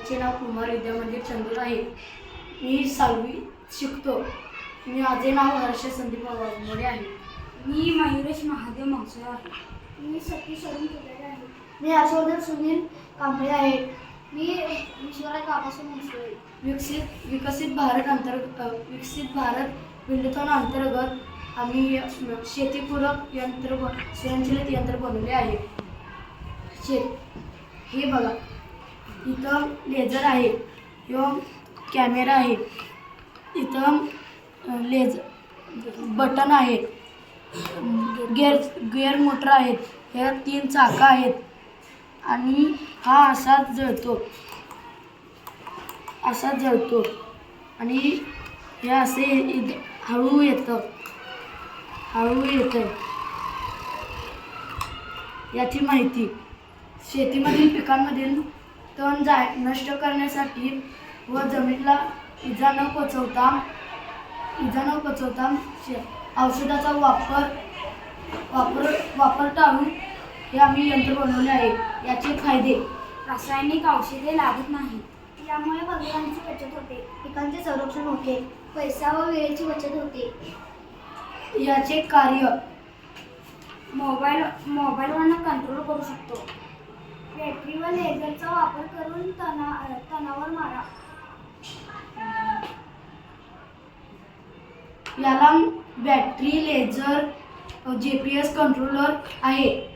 कॉलेजचे नाव कुमार विद्या मंदिर चंदूर आहे. मी 6वी शिकतो. माझे नाव हर्ष संदीप वाघमोडे आहे. मी मयुरेश महादेव मगसुर आहे. मी सतीश अरुण कुलारे आहे. मी हर्षवर्धन सुनील कांबळे आहे. मी ईश्वराज बाबासाहेब मुंडे आहे. विकसित भारत विंडथॉन अंतर्गत आम्ही शेतीपूरक स्वयंचलित यंत्र बनवले आहे. हे बघा, इथं लेझर आहे, इथं कॅमेरा आहे, इथं बटन आहे, गिअर मोटर आहेत, ह्या 3 चाकं आहेत आणि हा असाच जळतो आणि हे असे हळू येतं. याची माहिती शेतीमधील पिकांमधील तण नष्ट करण्यासाठी व जमिनीला इजा न पोचवता औषधाचा वापर टाळून हे आम्ही यंत्र बनवले आहे. याचे फायदे: रासायनिक औषधे लागत नाहीत. यामुळे मजुरांची बचत होते, पिकांचे संरक्षण होते, पैसा व वेळेची बचत होते. याचे कार्य: मोबाईलवरनं कंट्रोल करू शकतो. बॅटरी व लेझरचा वापर करून तणावर मारा. याला बॅटरी, लेझर, GPS कंट्रोलर आहे.